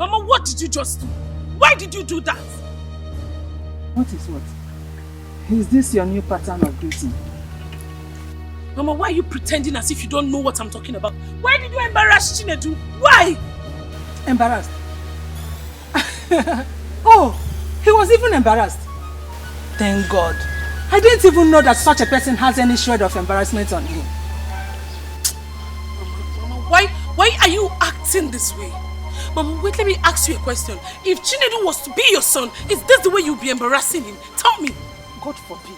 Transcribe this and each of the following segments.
Mama, what did you just do? Why did you do that? What is what? Is this your new pattern of greeting? Mama, why are you pretending as if you don't know what I'm talking about? Why did you embarrass Chinedu? Why? Embarrassed? Oh, he was even embarrassed. Thank God. I didn't even know that such a person has any shred of embarrassment on him. Mama, why are you acting this way? Mama, wait, let me ask you a question. If Chinedu was to be your son, is this the way you'll be embarrassing him? Tell me. God forbid.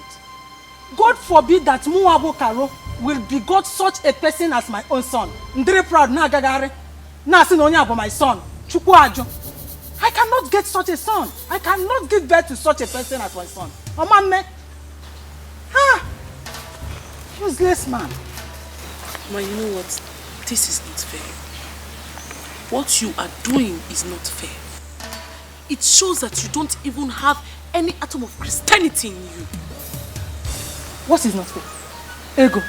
God forbid that Muabo Karo will begot such a person as my own son. I'm very proud na gagare. Na sinonya about my son. Chukwu ajo. I cannot get such a son. I cannot give birth to such a person as my son. Omame. Ah. Useless man. Ma, you know what? This is not fair. What you are doing is not fair. It shows that you don't even have any atom of Christianity in you. What is not fair? Ego.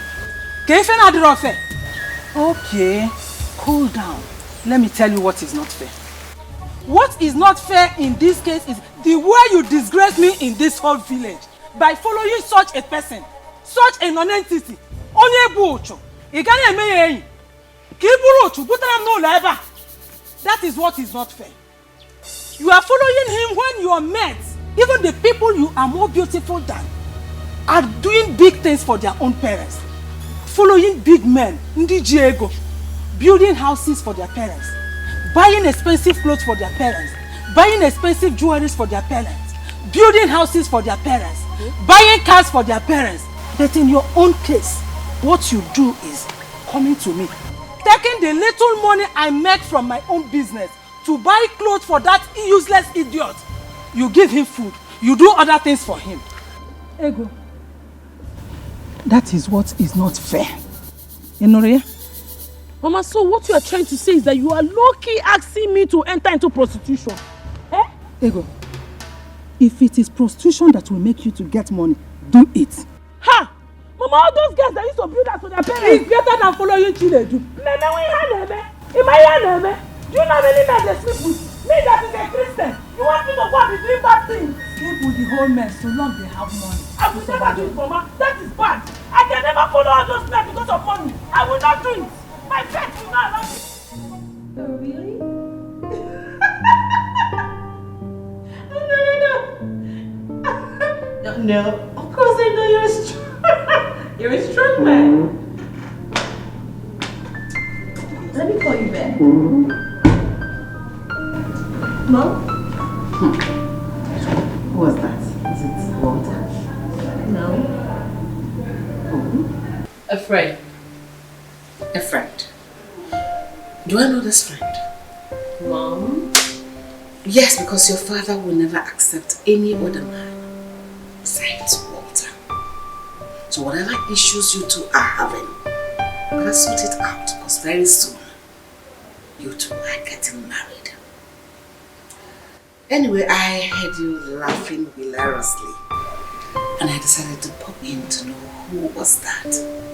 Okay, cool down. Let me tell you what is not fair. What is not fair in this case is the way you disgrace me in this whole village by following such a person, such a non-entity. That is what is not fair. You are following him when your mates, even the people you are more beautiful than, are doing big things for their own parents. Following big men, Ndi Diego, building houses for their parents, buying expensive clothes for their parents, buying expensive jewelry for their parents, building houses for their parents, buying cars for their parents. But in your own case, what you do is coming to me, taking the little money I make from my own business to buy clothes for that useless idiot. You give him food, you do other things for him. Ego. That is what is not fair. Enoria? Mama, so what you are trying to say is that you are low-key asking me to enter into prostitution. Eh? Ego, if it is prostitution that will make you to get money, do it. Ha! Mama, all those guys that used to build that to their parents, it's better than following Chinedu. Do you know how many men they sleep with? Me that is a Christian. You want me to go and be doing bad things? Sleep with the whole men so long they have money. I will never do it, Mama. That is bad. I can never follow all those men because of money. I will not do it. My faith will not allow me. Oh, really? No. Of course I know you're strong. You're a strong man. Let me call you back. Mom? Who was that? Is it Walter? No. Who? A friend. A friend. Do I know this friend? Mom? Yes, because your father will never accept any other man besides Walter. So whatever issues you two are having, better sort it out because very soon you two are getting married. Anyway, I heard you laughing hilariously and I decided to pop in to know who was that.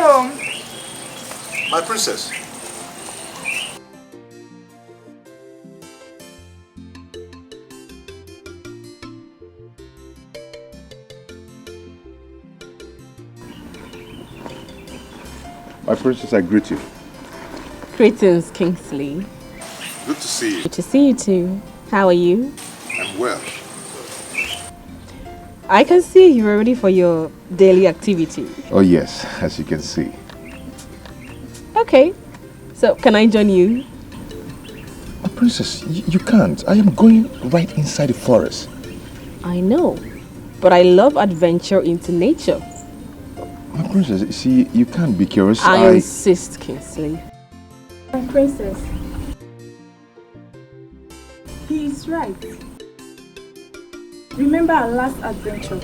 Home? My princess. My princess, I greet you. Greetings, Kingsley. Good to see you. Good to see you too. How are you? I'm well. I can see you're ready for your daily activity. Oh yes, as you can see. Okay, so can I join you? My princess, you can't. I am going right inside the forest. I know, but I love adventure into nature. My princess, see, you can't be curious. I insist, Kingsley. My princess. He is right. Remember our last adventure.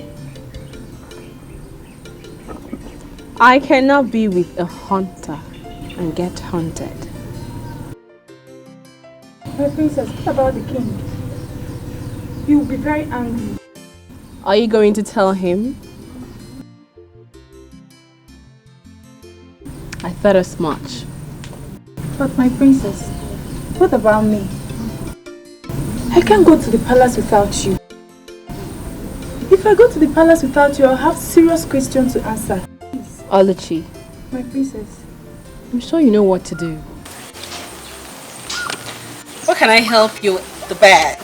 I cannot be with a hunter and get hunted. My princess, what about the king? He will be very angry. Are you going to tell him? I thought as much. But my princess, what about me? I can't go to the palace without you. If I go to the palace without you, I'll have serious questions to answer. Please. Oluchi, My princess. I'm sure you know what to do. What can I help you with the bag?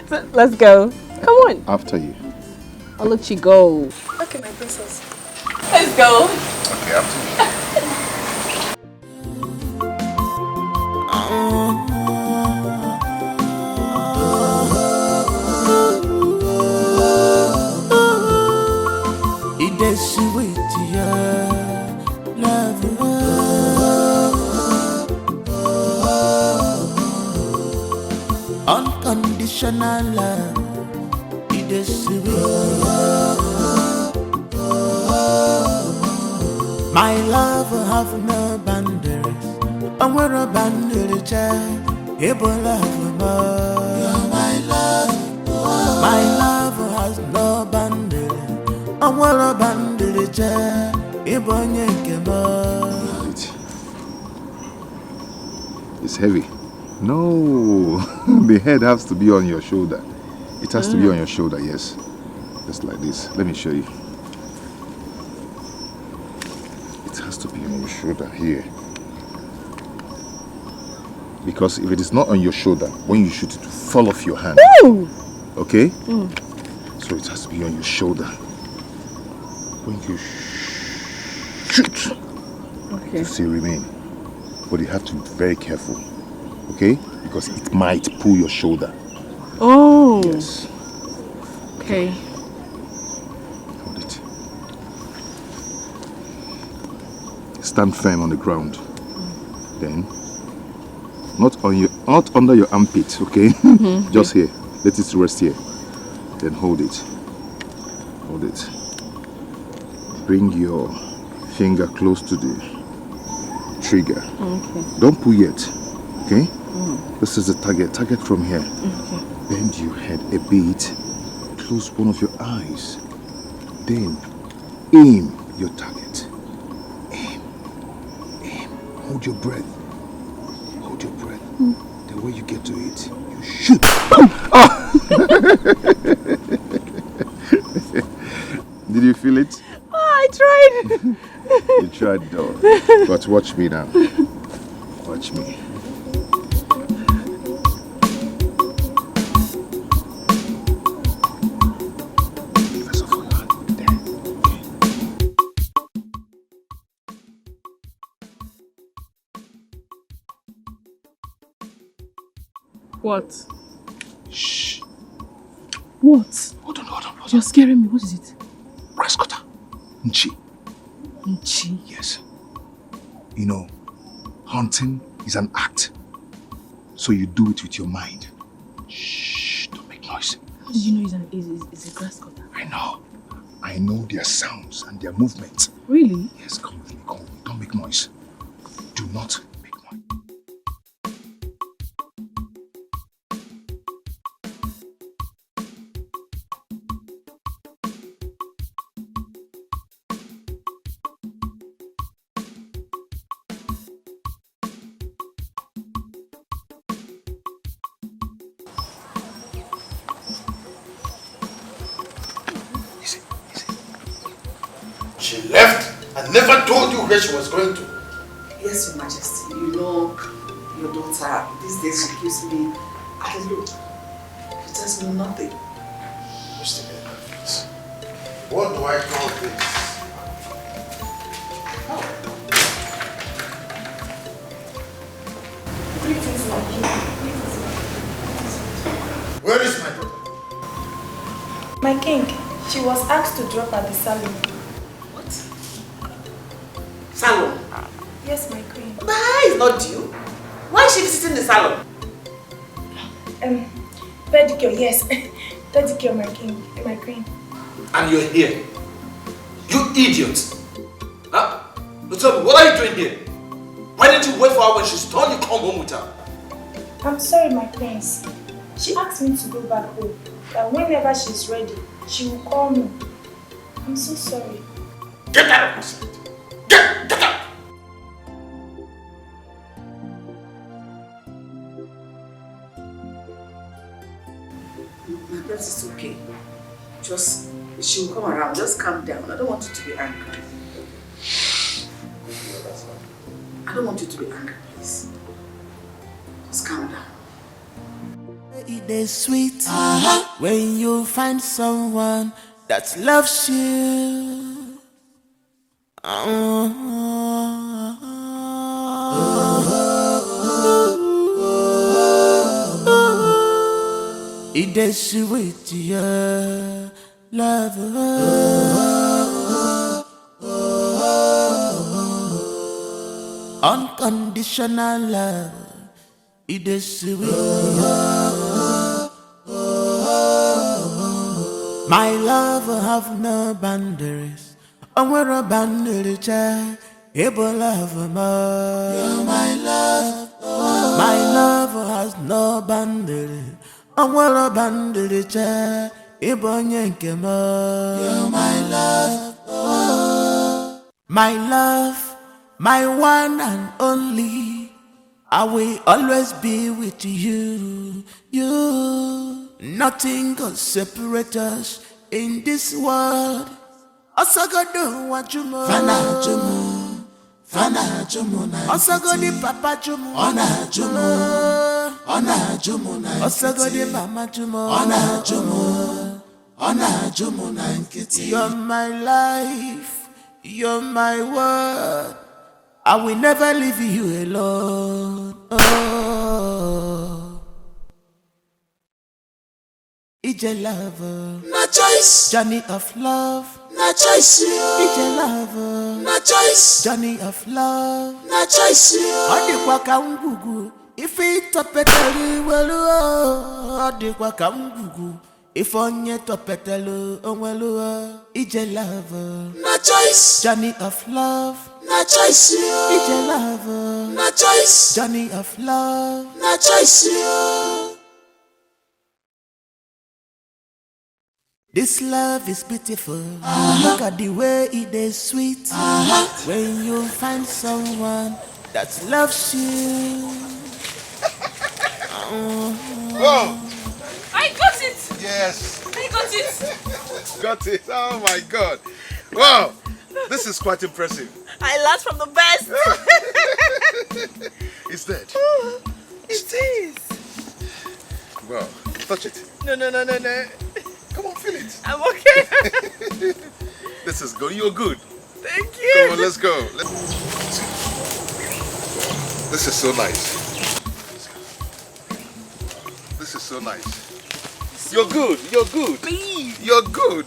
So, let's go. Come on. After you. Oluchi, go. Okay, my princess. Let's go. Okay, after you. Unconditional love, it is sweet. My love have no boundaries. I'm where a boundary child, able love more. You're my love. My love has no boundaries. I'm where a boundary child, able more. It's heavy. No, the head has to be on your shoulder. It has to be on your shoulder, yes. Just like this. Let me show you. It has to be on your shoulder here. Because if it is not on your shoulder, when you shoot it will fall off your hand. Ooh. Okay? So it has to be on your shoulder. When you shoot, Okay. it still remain. But you have to be very careful. Okay? Because it might pull your shoulder. Oh. Yes. Okay. Hold it. Stand firm on the ground. Then, not under your armpit, okay? Just here. Let it rest here. Then hold it. Hold it. Bring your finger close to the trigger. Okay. Don't pull yet. Okay? This is the target. Target from here. Okay. Bend your head a bit. Close one of your eyes. Then aim your target. Aim. Aim. Hold your breath. Hold your breath. The way you get to it, you shoot. Did you feel it? Oh, I tried. You tried though. But watch me now. Watch me. What? Shh. What? Hold on. You're scaring me. What is it? Rice cutter. Nchi. Nchi. Yes. You know, hunting is an act. So you do it with your mind. Shh, don't make noise. How did you know it's a grass cutter? I know. I know their sounds and their movements. Really? Yes, come with me, come with me. Don't make noise. Do not make noise. She left and never told you where she was going to. Yes, Your Majesty. You know, your daughter, these days she gives me a look. She tells me nothing. Just a minute, please. What do I call this? Where is my daughter? My king, she was asked to drop at the salon. What? Salon? Yes, my queen. But her is not due. Why is she visiting the salon? Pedicure, yes. Pedicure, my king, my queen. And you're here. You idiot. Huh? No, tell me, what are you doing here? Why didn't you wait for her when she's done? You come home with her. I'm sorry, my prince. She asked me to go back home. That whenever she's ready, she will call me. I'm so sorry. Get out of my sight. Get out! My prince is okay. Just, she will come around. Just calm down. I don't want you to be angry. I don't want you to be angry, please. Just calm down. It is sweet when you find someone that loves you. It is sweet, yeah, love. Unconditional love. It is sweet. My love have no boundaries. I'm where a boundary child. Able love more. You're my love. My love has no boundaries. I'm where a boundary child. Able yanke more. You're my love. My love, my one and only. I will always be with you. Nothing can separate us in this world. Osagado wajumo, fana jumo, fana jumo na. Osagodi papa jumo, ona jumo na. Osagodi mama jumo, ona jumo na nkiti. You're my life, you're my world. I will never leave you alone. Oh. It's a lover, no choice. Journey of love, no choice. It's a lover, no choice. Journey of love, no choice. Odi kwa kangugu, if it topetelu welu. Odi kwa kangugu, if onye topetelu onwelu. It's a lover, no choice. Journey of love, no choice. It's a lover, no choice. Journey of love, no choice. This love is beautiful. Look at the way it is sweet. When you find someone that loves you. Whoa! I got it! Yes! I got it! Got it! Oh my God! Wow! This is quite impressive. I learned from the best! It's dead. It is! Wow. Touch it. No. Come on, feel it. I'm okay. This is good. You're good. Thank you. Come on, let's go. This is so nice. This is so nice. You're good. You're good. Please. You're good.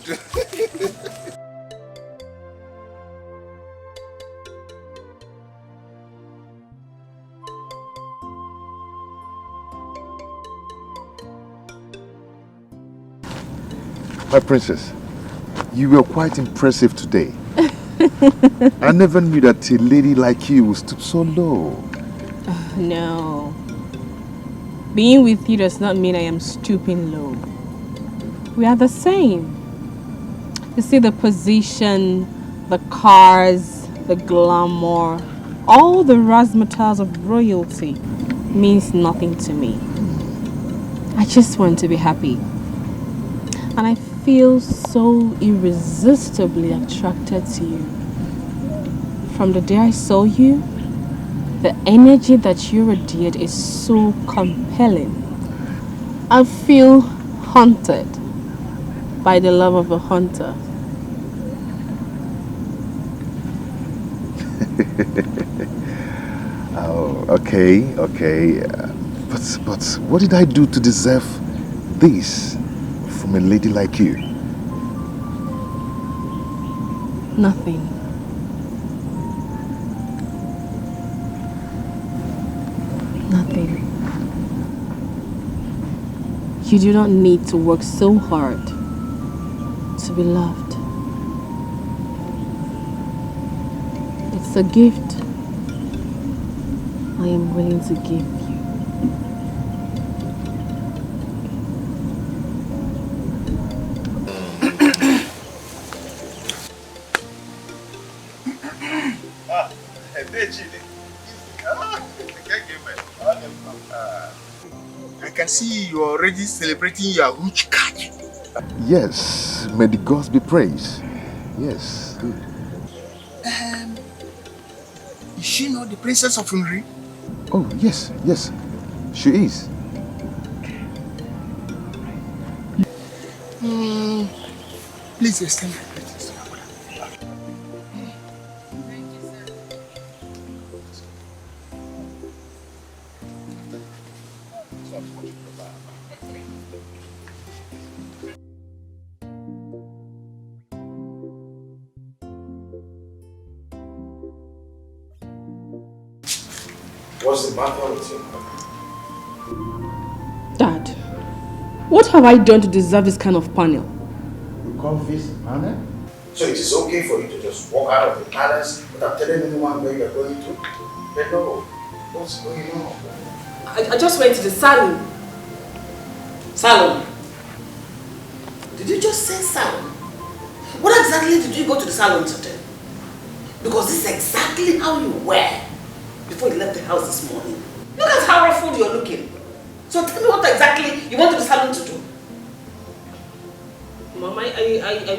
My princess, you were quite impressive today. I never knew that a lady like you would stoop so low. No. Being with you does not mean I am stooping low. We are the same. You see, the position, the cars, the glamour, all the razzmatazz of royalty means nothing to me. I just want to be happy. And I feel so irresistibly attracted to you. From the day I saw you, The energy that you radiate is so compelling. I feel haunted by the love of a hunter. Oh, okay. But what did I do to deserve this from a lady like you? Nothing. Nothing. You do not need to work so hard to be loved. It's a gift I am willing to give you. I can see you're already celebrating your huge catch. Yes, may the gods be praised. Yes, good. Is she not the princess of Onry? Oh, yes, she is. Please extend my greetings to your mother. What's the matter with you? Dad, what have I done to deserve this kind of panel? You call this panel? So it is okay for you to just walk out of the palace without telling anyone where you're going to? Hello, what's going on? I just went to the salon. Salon? Did you just say salon? What exactly did you go to the salon to do? Because this is exactly how you were before you left the house this morning. Look at how ruffled you're looking. So tell me what exactly you went to the salon to do. Mom, I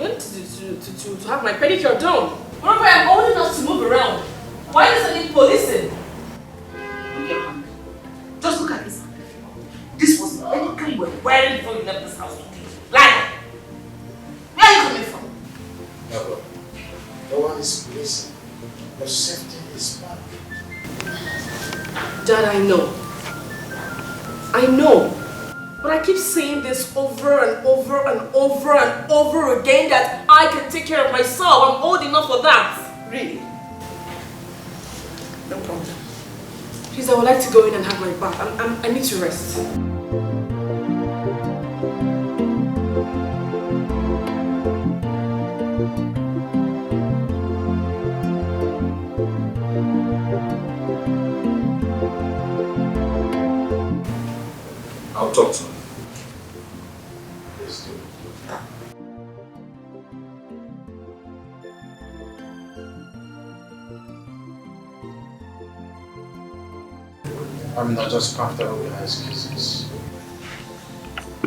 went to have my pedicure done. Remember, I'm old enough to move around. Why does I need policing? Okay, ma'am. Just look at this. This was the pedicure you were wearing before you left this house today. Lie! Where are you coming from? No, bro. No one is policing. Your safety is back. Dad, I know. But I keep saying this over and over and over and over again that I can take care of myself. I'm old enough for that. Really? No problem. Please, I would like to go in and have my bath. I need to rest. I'll talk to him. Please do. I'm not just comfortable with her excuses.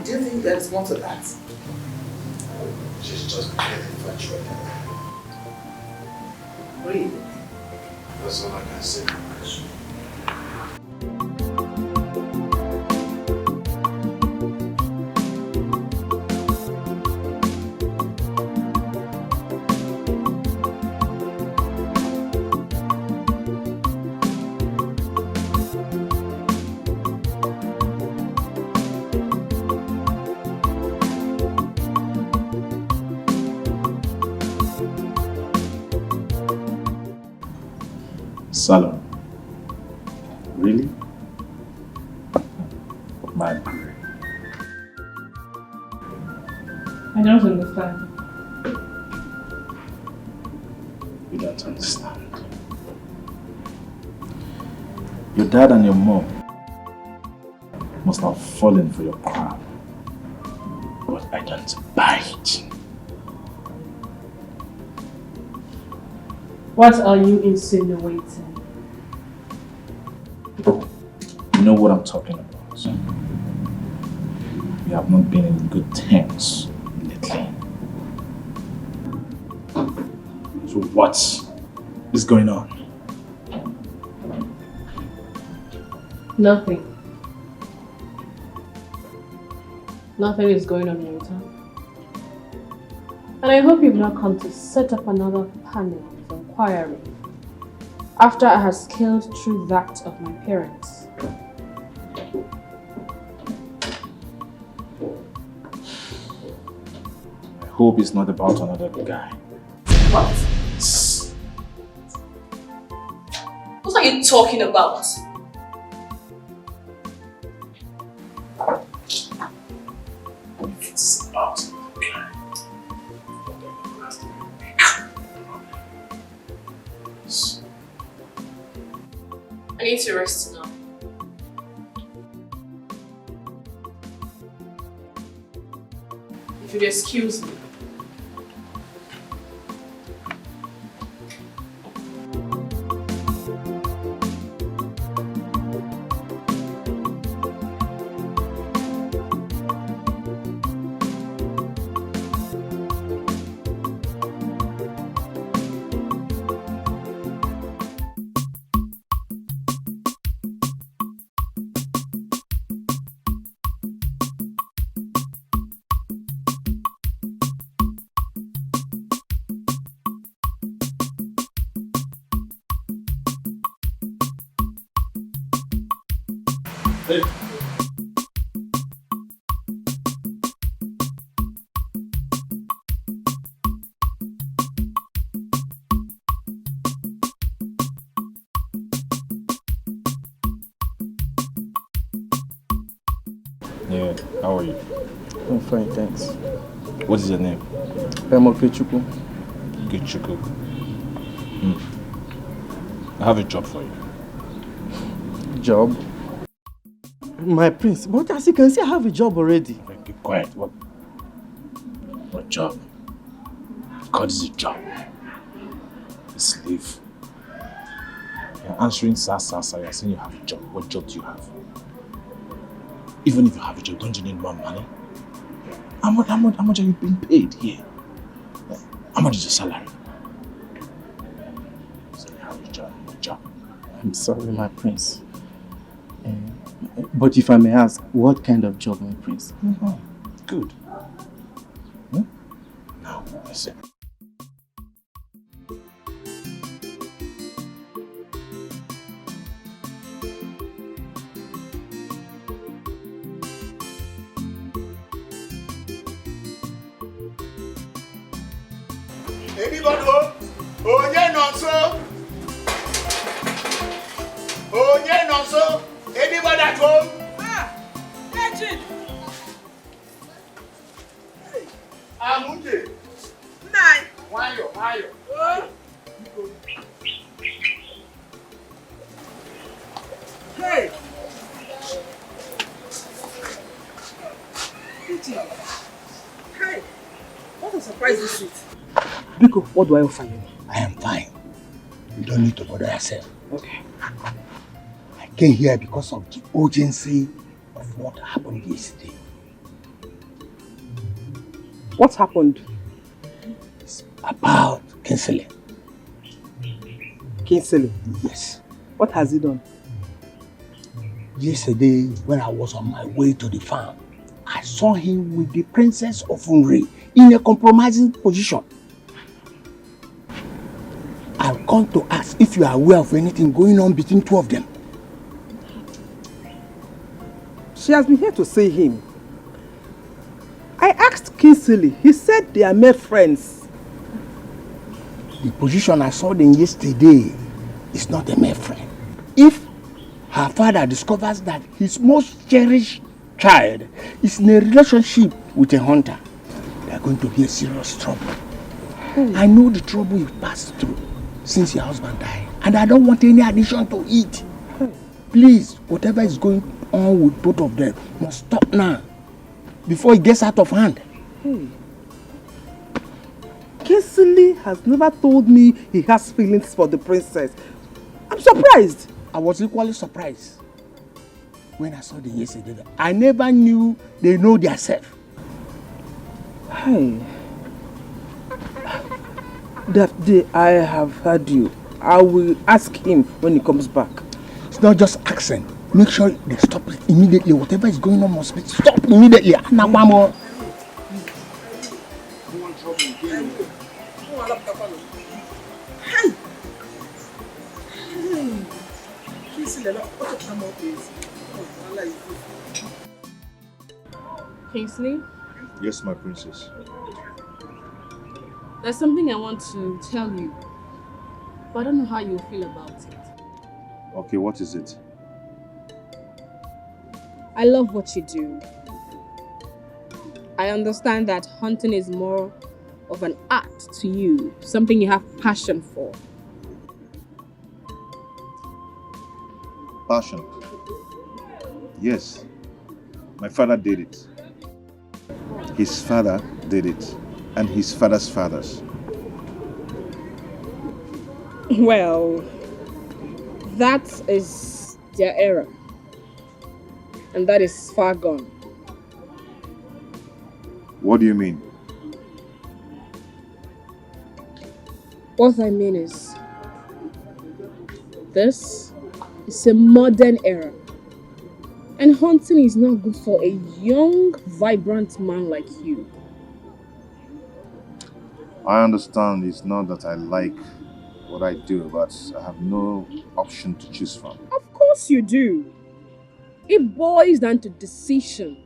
Do you think there's more to that? She's just getting infatuated. Really? That's all I can say. Salon. Really? Man. I don't understand. You don't understand. Your dad and your mom must have fallen for your crap. But I don't buy it. What are you insinuating? You know what I'm talking about. We have not been in good terms lately. So what is going on? Nothing. Nothing is going on, Rita. And I hope you've not come to set up another panel of inquiry after I have scaled through that of my parents. I hope it's not about another guy. What? What are you talking about? It's about another guy. I need to rest now. If you'd excuse me. Hey. Yeah, how are you? I'm fine, thanks. What is your name? I'm Okechukwu. Okechukwu. I have a job for you. Job? My prince, but as you can see, I have a job already. Keep quiet. What job? God, is a job. A slave. You're answering sir. You're saying you have a job. What job do you have? Even if you have a job, don't you need more money? How much are you being paid here? How much is your salary? So you have a job. I'm sorry, my prince. But if I may ask, what kind of job, my prince? Good. Now, listen. Anybody home? Onye nonso? Onye nonso? Anybody at home? Legend! Amunde. Nine! Wayo. Hey! Hey! What a surprise this is. Biko, what do I offer you? I am fine. You don't need to bother yourself. Okay. I came here because of the urgency of what happened yesterday. What happened? It's about Kinsley. Kinsley? Yes. What has he done? Yesterday, when I was on my way to the farm, I saw him with the Princess of Onry in a compromising position. I've come to ask if you are aware of anything going on between two of them. She has been here to see him. I asked Kinsley. He said they are made friends. The position I saw them yesterday is not a mere friend. If her father discovers that his most cherished child is in a relationship with a hunter, they are going to be a serious trouble. I know the trouble you've passed through since your husband died, and I don't want any addition to it. Please, whatever is going on with both of them must stop now, before it gets out of hand. Kinsley has never told me he has feelings for the princess. I'm surprised. I was equally surprised when I saw them yesterday. I never knew they know themselves. Hey. That day I have heard you. I will ask him when he comes back. It's not just accent. make sure they stop it immediately. Whatever is going on must be stopped immediately. Anawamo. Kingsley? Yes, my princess. There's something I want to tell you, but I don't know how you feel about it. Okay, what is it? I love what you do. I understand that hunting is more of an art to you, something you have passion for. Passion. Yes. My father did it. His father did it. And his father's fathers. Well, that is their era. And that is far gone. What do you mean? What I mean is, this is a modern era. And hunting is not good for a young, vibrant man like you. I understand it's not that I like what I do, but I have no option to choose from. Of course you do. It boils down to decision.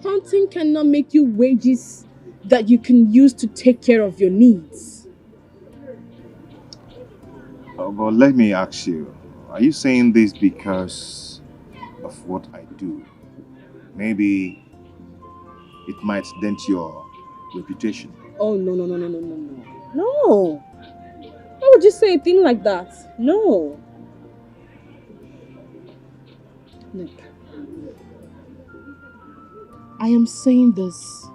Hunting cannot make you wages that you can use to take care of your needs. But let me ask you, are you saying this because of what I do? Maybe it might dent your reputation. Oh, no. No. Why would you say a thing like that? No. Look, I am saying this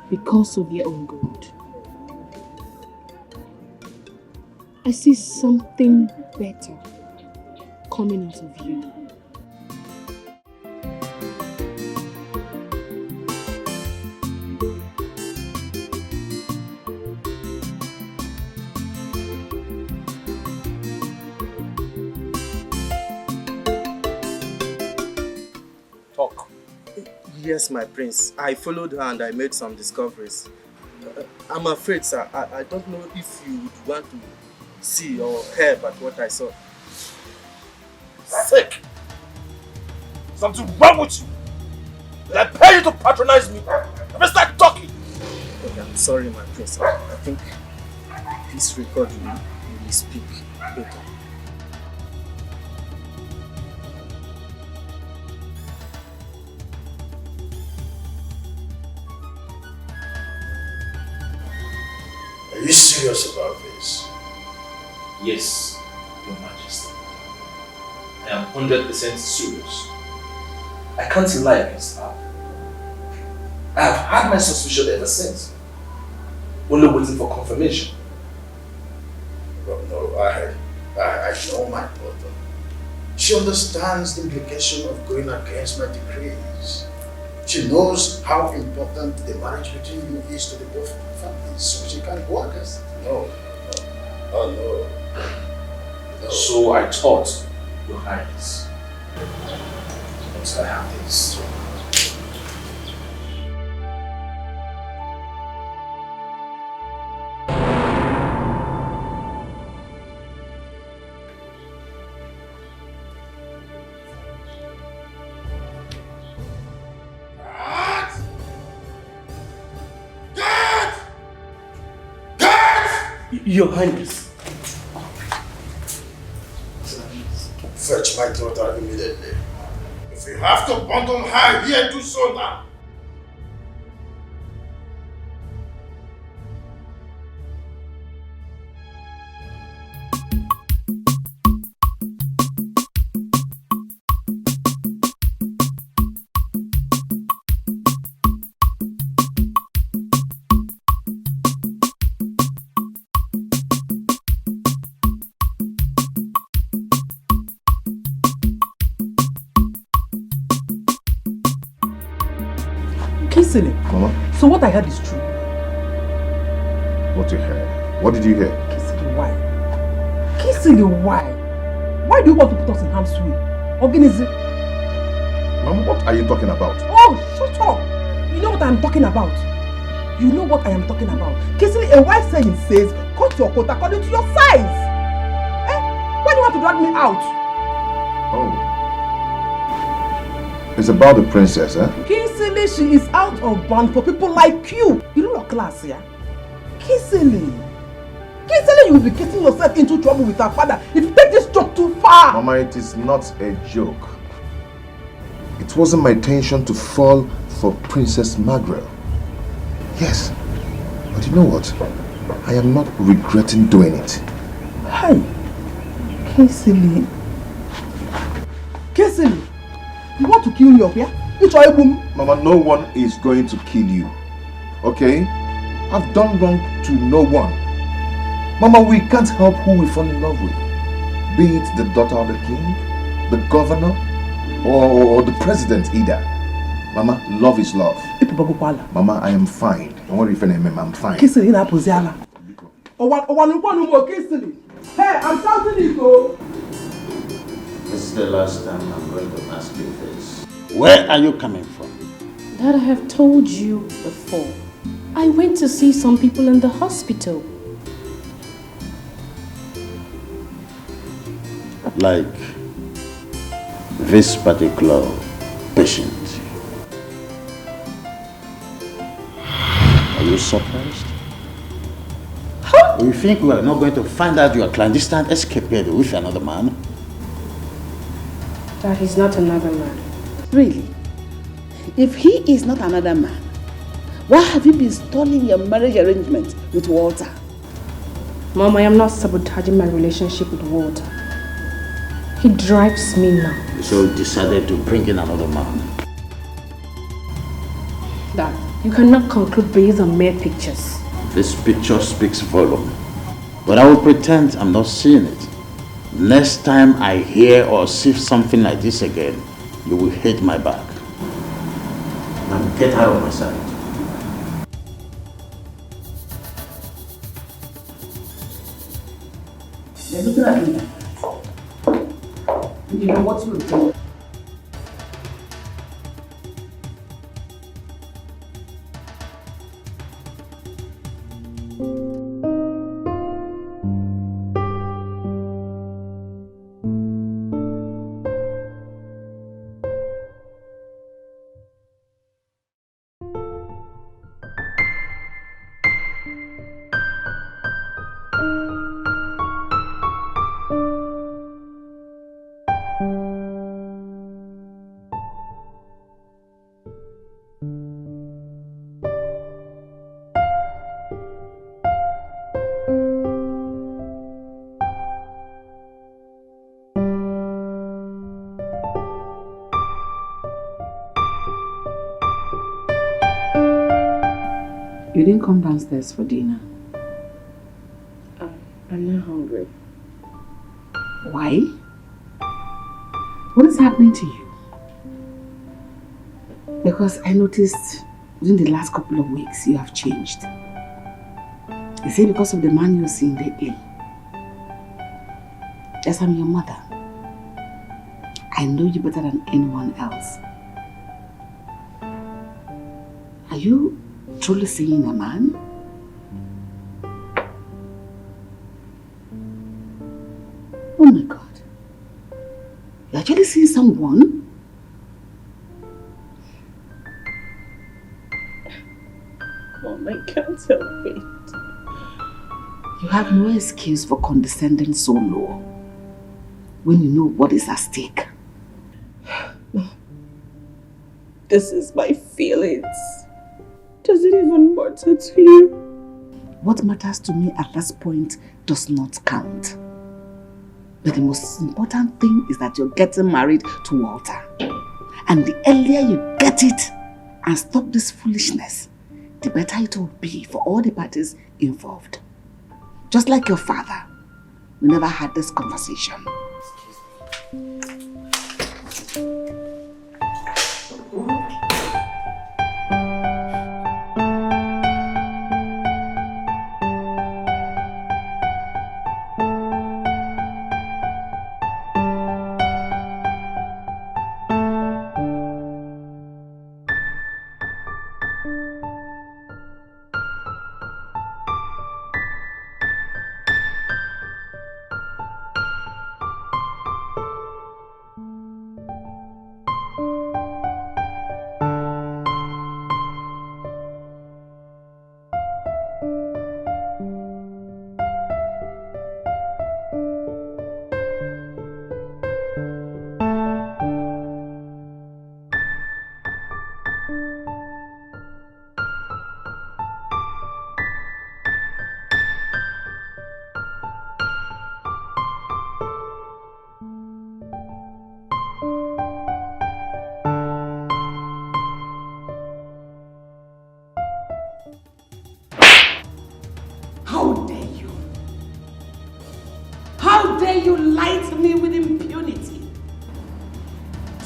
because of your own good. I see something better coming out of you. Yes, my prince. I followed her and I made some discoveries. I'm afraid, sir. I don't know if you would want to see or hear about what I saw. Sick! Something wrong with you! Did I pay you to patronize me? Never start talking! Okay, I'm sorry, my prince. I think this record will speak better. Are you serious about this? Yes, Your Majesty. I am 100% serious. I can't lie against her. I have had my suspicion ever since. Only waiting for confirmation. Well, no, I know my daughter. She understands the implication of going against my decrees. She knows how important the marriage between you is to the both families, so she can't go against it. No. Oh, no. So I thought, Your Highness. Once I have this. Your Highness. Fetch my daughter immediately. If you have to bundle her here, do so now. Mama? So what I heard is true. What you heard? What did you hear? Kissily, why? Kissily, why? Why do you want to put us in harm's way? Organize. Mama, what are you talking about? Oh, shut up! You know what I'm talking about. You know what I am talking about. Kissing a wise saying says, cut your coat according to your size. Eh? Why do you want to drag me out? Oh. It's about the princess, eh? Kissily, she is out of bounds for people like you. You know your class, yeah? Kissily. Kissily, you will be getting yourself into trouble with her father if you take this joke too far. Mama, it is not a joke. It wasn't my intention to fall for Princess Margaret. Yes, but you know what? I am not regretting doing it. Hey, Kissily. Kissily, you want to kill me up here? It's all boom. Mama, no one is going to kill you. Okay? I've done wrong to no one. Mama, we can't help who we fall in love with. Be it the daughter of the king, the governor, or the president either. Mama, love is love. Mama, I am fine. Don't worry if I'm fine. Kissily, na poziala. Hey, I'm shouting it though. This is the last time I'm going to ask you this. Where are you coming from? Dad, I have told you before. I went to see some people in the hospital. Like this particular patient. Are you surprised? Huh? You think we are not going to find out your clandestine escapade with another man? Dad, he's not another man. Really? If he is not another man, why have you been stalling your marriage arrangement with Walter? Mom, I am not sabotaging my relationship with Walter. He drives me now. So you decided to bring in another man? Dad, you cannot conclude based on mere pictures. This picture speaks volume. But I will pretend I'm not seeing it. Next time I hear or see something like this again, you will hate my back. Now get out of my sight. They're looking at me. You know what you do. You didn't come downstairs for dinner. I'm not hungry. Why? What is happening to you? Because I noticed within the last couple of weeks you have changed. Is it because of the man you're seeing lately? Yes, I'm your mother. I know you better than anyone else. Are you truly seeing a man? Oh my God. You're actually seeing someone? Mom, I can't help it. You have no excuse for condescending so low when you know what is at stake. This is my feelings. Does it even matter to you? What matters to me at this point does not count. But the most important thing is that you're getting married to Walter. And the earlier you get it and stop this foolishness, the better it will be for all the parties involved. Just like your father, we never had this conversation.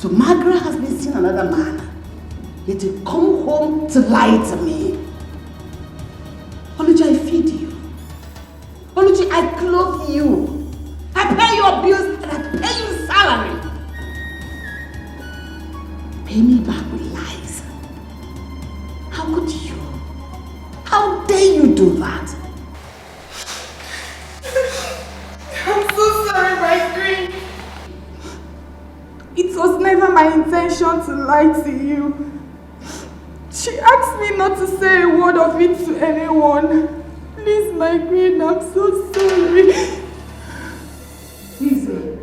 So Margaret has been seeing another man. Yet you come home to lie to me. Oluchi, I feed you. Oluchi, I clothe you. I pay your bills and I pay you salary. Pay me back with lies. How could you? How dare you do that? I'm so sorry, my queen. It was never my intention to lie to you. She asked me not to say a word of it to anyone. Please, my queen, I'm so sorry. Easy.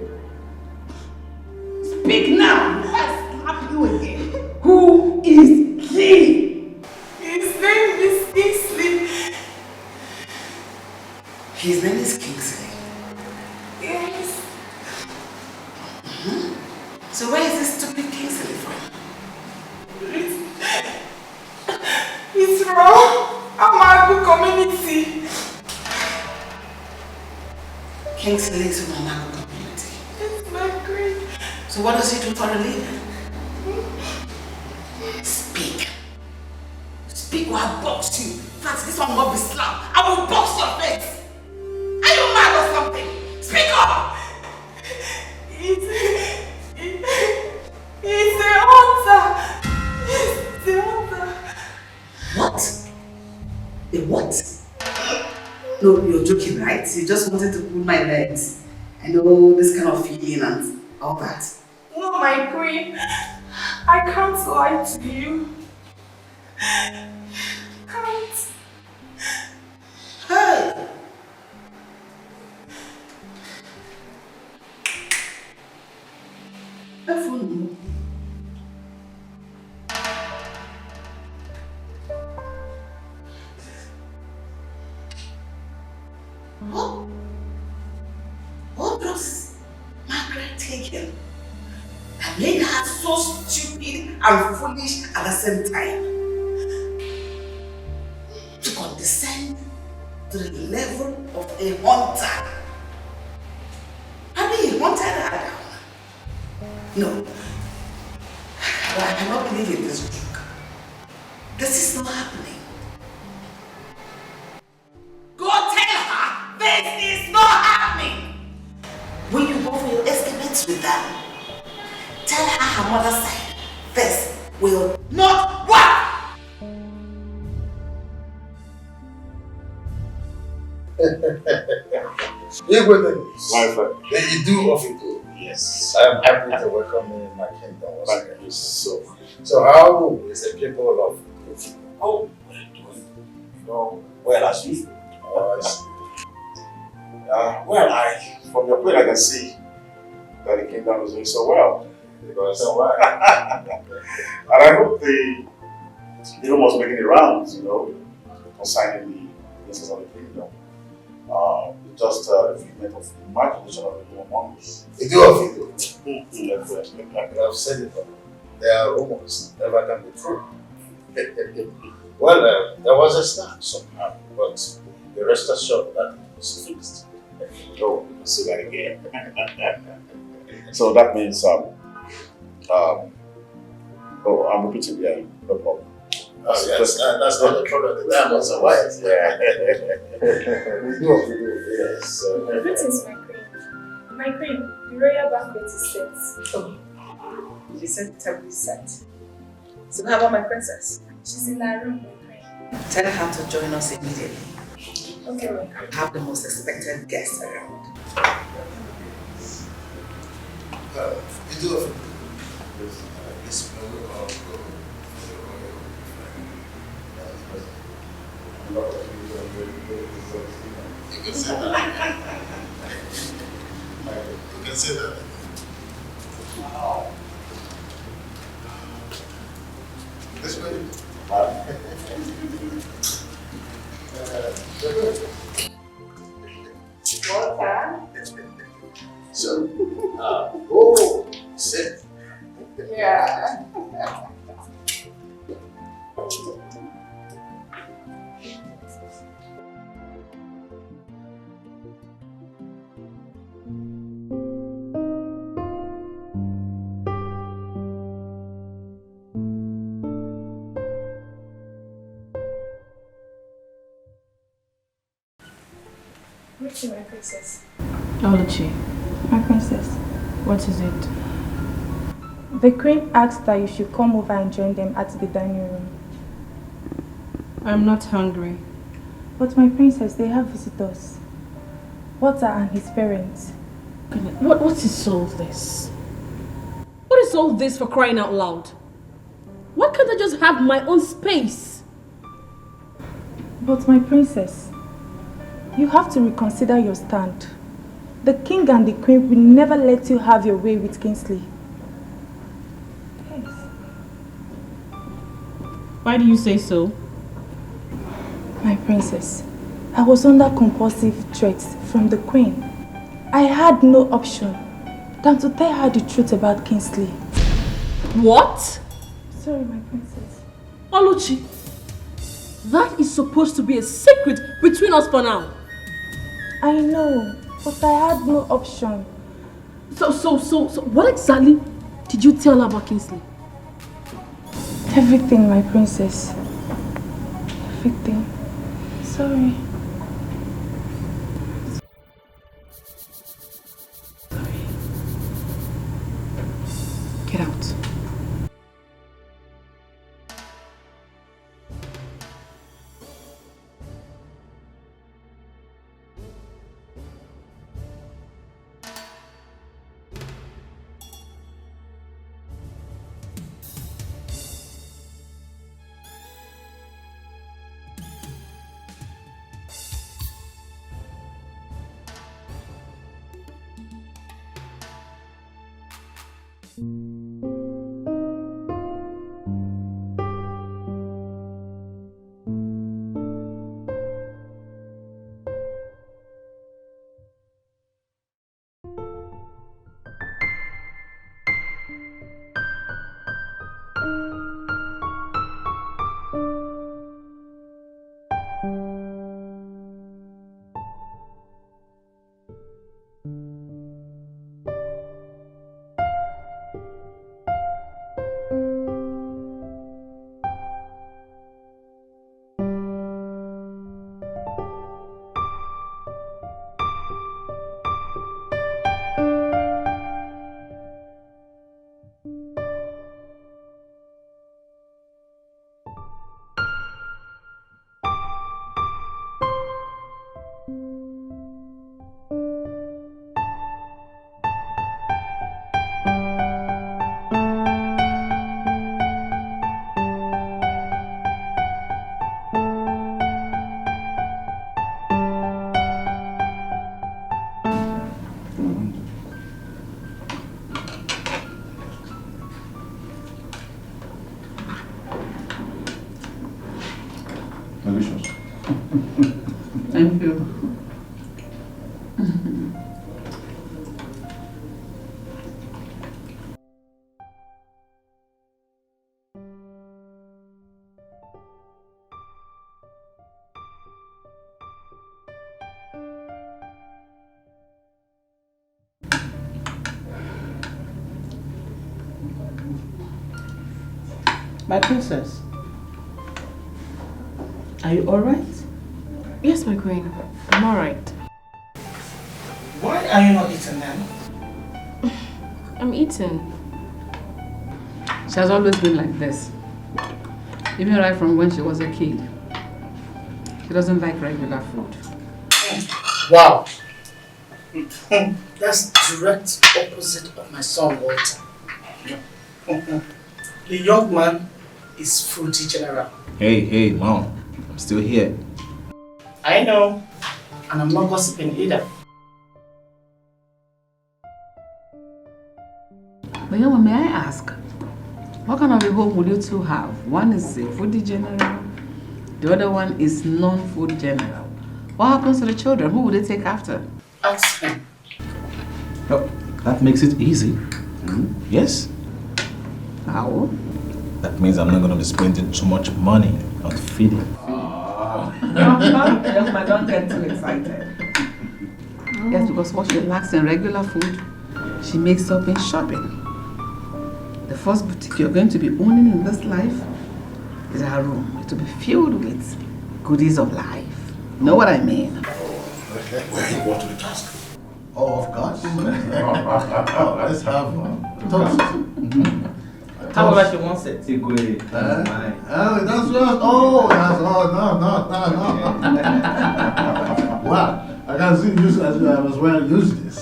Speak now. I'll slap you again. Who is he? His name is Kingsley. His name is Kingsley. Yes. So where is this stupid Kingsley from? It's from Amagu community. Kingsley is from Amagu community. It's my queen. So what does he do for a living? Speak. Speak or I'll box you. In fact, this one will be slapped. I will box your face. Are you mad or something? Speak up! He's a hunter. He's a hunter. What? A what? No, you're joking, right? You just wanted to pull my legs. I know this kind of feeling and all that. No, my queen. I can't lie to you. Can't. Hey! Phone. What does Margaret taken? That made her so stupid and foolish at the same time. To condescend to the level of a hunter. Probably he hunted her down. No. But I cannot believe in this joke. This is not happening. Go tell her this is not happening. When you go for your escapades with them, tell her her mother said this will not work. My friend. Then you do of it good. Yes. I am happy to welcome you in my kingdom. Thank you so much. So how is the people of Luchi? Oh, we're doing, well as usual. Well, from your point, I can see that the kingdom is doing so well. Because so why? And I hope the rumors making the rounds, concerning the princess of the kingdom. Just a figment of imagination of the among us. You do of it. You have said it. There are rumors, never can be true. Well, there was a start somehow, but the rest assured that it was fixed. Oh, see that again. So that means, I'm repeating, yeah, no problem. Yes, that's not the problem. The diamonds are white. Yeah. We do, yes. Greetings, my queen. My queen, the royal banquet is set. Oh, you said the table is set. So how about my princess? She's in her room, my queen. Tell her to join us immediately. Okay, my queen. We have the most expected guests around. You do of it. This will all go. You can say that. You can say that. Wow. This way. Water. So, oh, sit. Yeah. Okay, my princess. Luchy. My princess. What is it? The queen asked that you should come over and join them at the dining room. I'm not hungry. But my princess, they have visitors. Walter and his parents. What is all this? What is all this, for crying out loud? Why can't I just have my own space? But my princess, you have to reconsider your stand. The king and the queen will never let you have your way with Kingsley. Yes. Why do you say so? My princess, I was under compulsive threats from the queen. I had no option than to tell her the truth about Kingsley. What? Sorry, my princess. Oluchi, that is supposed to be a secret between us for now. I know, but I had no option. So what exactly did you tell her about Kingsley? Everything, my princess. Everything. Sorry. Get out. Delicious. Thank you. My princess, are you alright? Yes, my queen. I'm alright. Why are you not eating then? I'm eating. She has always been like this. Even right from when she was a kid. She doesn't like regular food. Wow. That's direct opposite of my son Walter. The young man is fruity general. Hey, Mom. I'm still here. I know. And I'm not gossiping either. But Yama, may I ask, what kind of a home will you two have? One is a foodie general, the other one is non-food general. What happens to the children? Who will they take after? Ask him. Oh, that makes it easy. Yes? How? That means I'm not going to be spending too much money on feeding. Yama, don't get too excited. Yes, because what she lacks in regular food, she makes up in shopping. The first boutique you're going to be owning in this life is our room. It will be filled with goodies of life. Know what I mean? Where you want to the task? Oh, of course. Let's have toast. How about you want it? Oh, that's what. Oh, that's no. Wow, I can see you as well use this.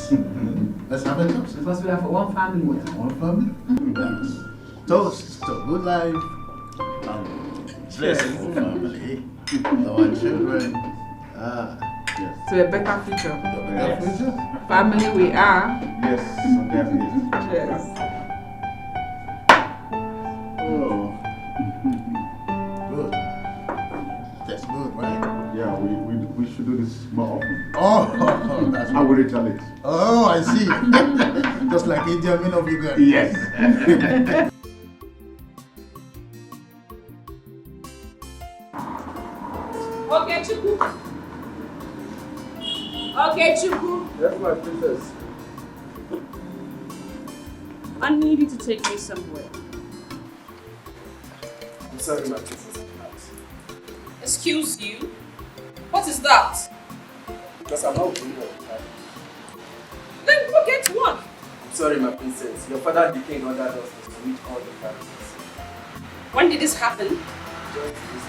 Let's have a toast. Because we are for one family. One family? Yes. Toast to good life and blessing family. Our children. Yes. To a better future. Better future? Family we are. Yes, definitely. Yes. Oh. Good. That's good, right? Yeah, we should do this more often. Oh, that's I will retaliate. Oh, I see. Just like Indian men of Uganda. Yes. Okay, Chuku. Okay, Chuku. Yes, my princess. I need you to take me somewhere. I'm sorry, my princess. Excuse you? What is that? Because I'm not doing it. Then go get one. I'm sorry, my princess. Your father, the king, ordered us to meet all the families. When did this happen? Just this.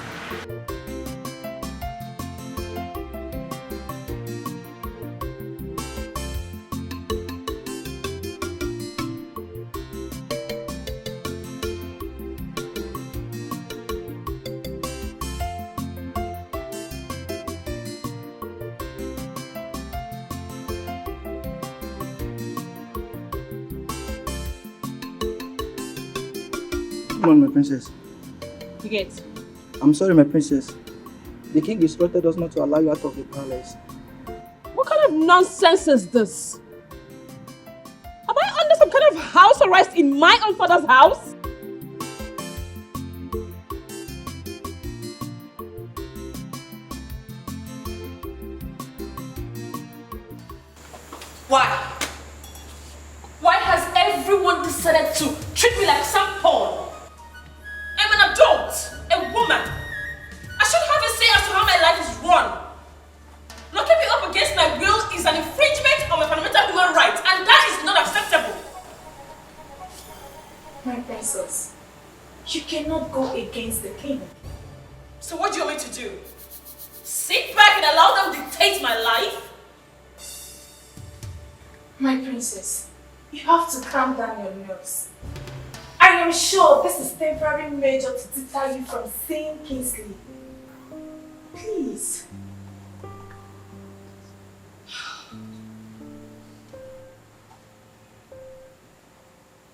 Come on, my princess. You get. I'm sorry, my princess. The king instructed us not to allow you out of the palace. What kind of nonsense is this? Am I under some kind of house arrest in my own father's house? Why? Why has everyone decided to treat me like some pawn? I'm an adult, a woman. I should have a say as to how my life is run. Locking me up against my will is an infringement of my fundamental human rights, and that is not acceptable. My princess, you cannot go against the king. So what do you want me to do? Sit back and allow them dictate my life? My princess, you have to calm down your nerves. I am sure this is temporary measure to deter you from seeing Kingsley. Please.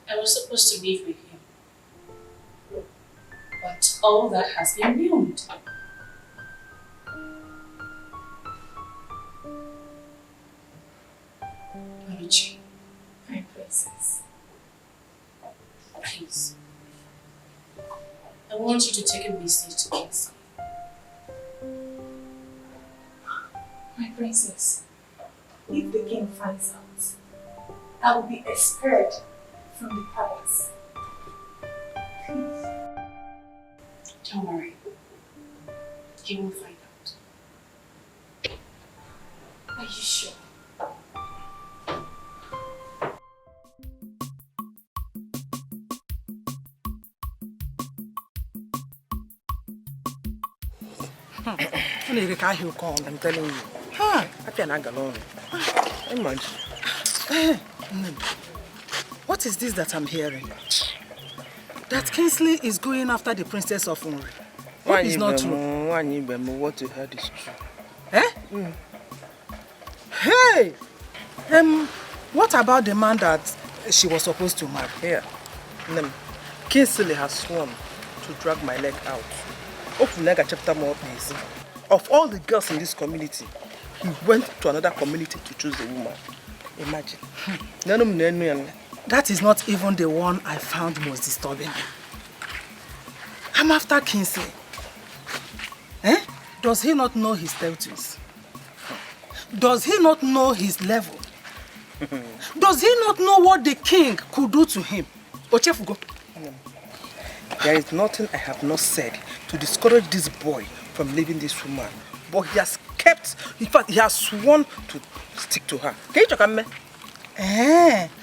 I was supposed to live with him. But all that has been ruined. Luchy. My princess. Please. I want you to take a message to Kingsley. My princess, if the king finds out, I will be expelled from the palace. Please. Don't worry. He will find out. Are you sure? I'm telling you. I can't go alone. Imagine. What is this that I'm hearing? That Kingsley is going after the princess of Onry. What is not true? What you heard is true. Eh? Hey! What about the man that she was supposed to marry? Here. Kingsley has sworn to drag my leg out. Chapter more busy. Of all the girls in this community, he went to another community to choose a woman. Imagine. That is not even the one I found most disturbing. I'm after Kingsley. Eh? Does he not know his status? Does he not know his level? Does he not know what the king could do to him? Ochefugo. There is nothing I have not said to discourage this boy from leaving this woman. But he has kept In fact, he has sworn to stick to her. Can you check me?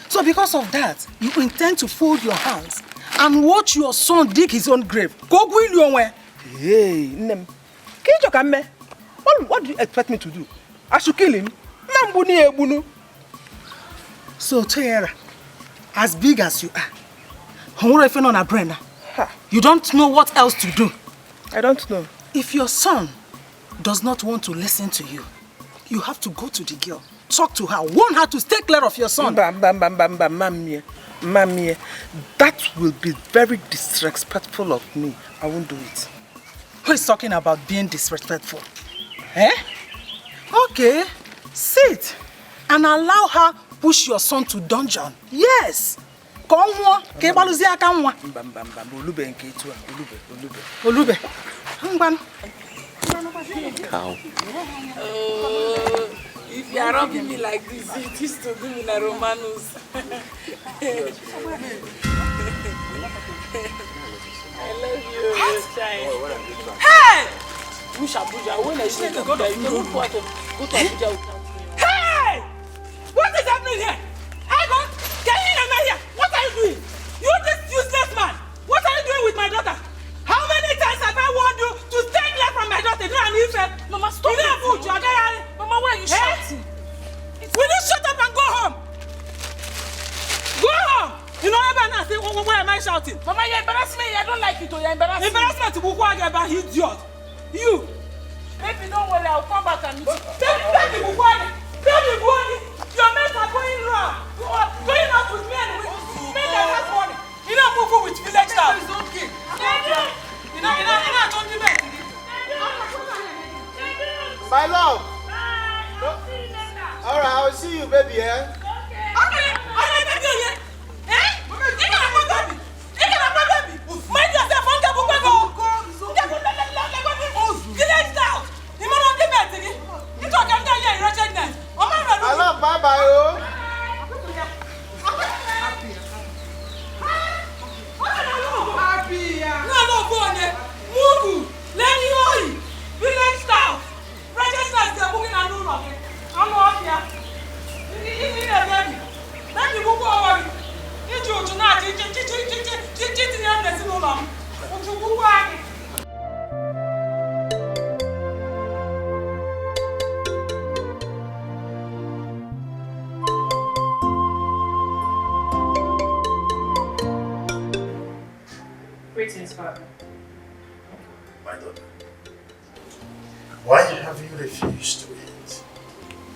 So because of that, you intend to fold your hands and watch your son dig his own grave? Hey, Nem. Can you check me? What do you expect me to do? I should kill him? So, Tara, as big as you are, you don't know what else to do. I don't know. If your son does not want to listen to you, you have to go to the girl, talk to her, warn her to stay clear of your son. Mamie, that will be very disrespectful of me. I won't do it. Who is talking about being disrespectful? Okay, sit and allow her push your son to dungeon. Yes. Olube. Cow. If you are rubbing me like this, it used to do me like Romanus. I love you, child. Hey! Busha, when I say to go to Abuja, hey! What is happening here? I go, can you hear me here? What are you doing? You this useless man! What are you doing with my daughter? How many times have I warned you to stay clear from my daughter? Mama, stop it. Mama, why are you shouting? Will you shut up and go home? Go home! You know, everyone say, why am I shouting? Mama, you embarrass me. I don't like it. You embarrass me. Embarrassment to Bukwa about idiot. You. Maybe don't worry, I'll come back and meet you. Baby, Bukwa. Baby, your mates are going wrong. Going out with me and with me. That's money. You don't move with village now. It's okay. You know, don't do that. My love. All right, I will see you, baby. Okay. Mind yourself, I love bye-bye, oh. Greetings, Father. My daughter, why have you refused to eat?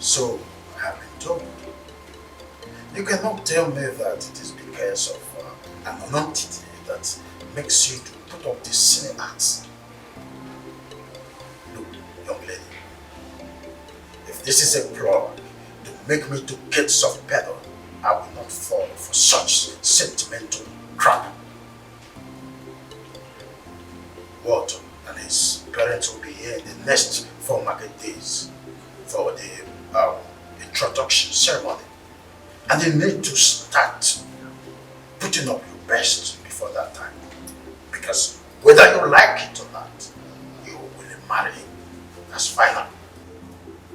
So I have been told. You cannot tell me that it is because of an entity that makes you to put up these silly acts. Look, young lady, if this is a plot to make me to get soft pedal, I will not fall for such sentimental crap. Walter and his parents will be here in the next 4 market days for the introduction ceremony. And you need to start putting up your best before that time. Because whether you like it or not, you will marry him. That's final.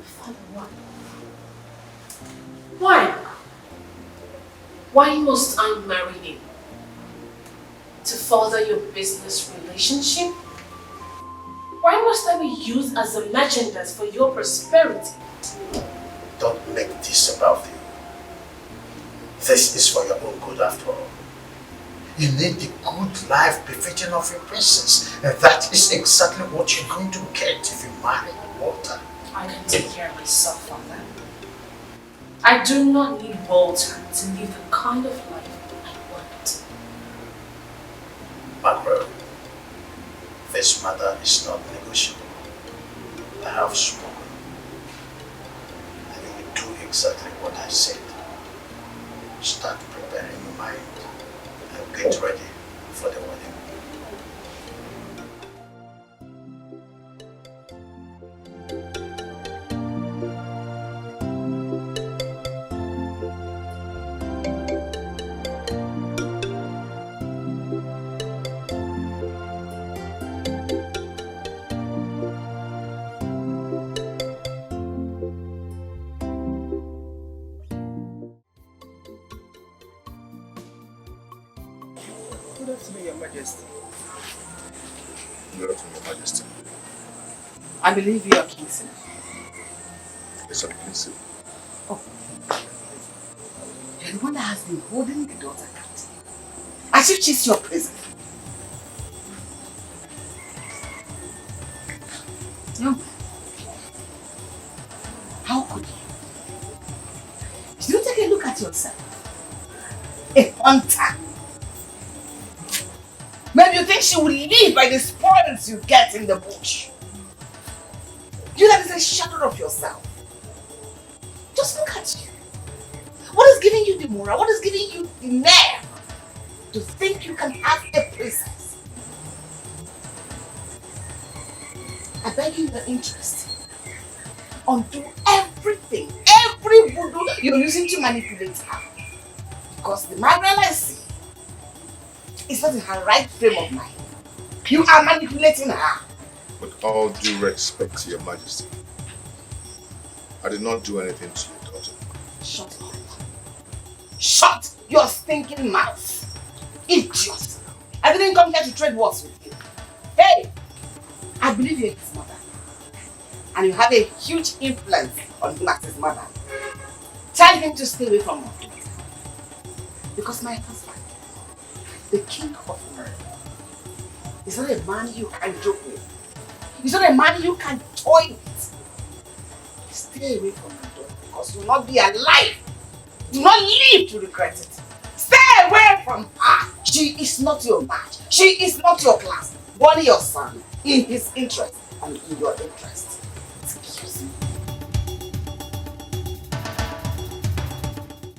Father, why? Why must I marry him? To further your business relationship? Why must I be used as a merchandise for your prosperity? Don't make this about you. This is for your own good after all. You need the good life befitting of your princess, and that is exactly what you're going to get if you marry Walter. I can take care of myself, Father. I do not need Walter to live the kind of life I want. Macro, this matter is not negotiable. I have spoken. And you will do exactly what I said. Start preparing your mind and get ready for the wedding. Good afternoon, Your Majesty. Good afternoon, Your Majesty. I believe you are Kingsley. Yes, I'm Kingsley. Oh. You're the one that has been holding the daughter captive. As if she's your prison. No. How could you? Did you take a look at yourself? A hunter. Maybe you think she will live by the spoils you get in the bush. You that is a shadow of yourself. Just look at you. What is giving you the morale? What is giving you the nerve to think you can have a princess? I beg you your interest. Undo everything, every voodoo you're using to manipulate her. Because the Margaret I see is not in her right frame of mind. You are manipulating her. With all due respect, Your Majesty, I did not do anything to your daughter. Shut up. Shut your stinking mouth. Idiot. I didn't come here to trade words with you. Hey, I believe you're his mother. And you have a huge influence on him as his mother. Tell him to stay away from her. Because my husband, the king of murder, is not a man you can joke with. He's not a man you can toy with. Stay away from my daughter because you will not be alive. Do not live to regret it. Stay away from her. She is not your match. She is not your class. Only your son, in his interest and in your interest.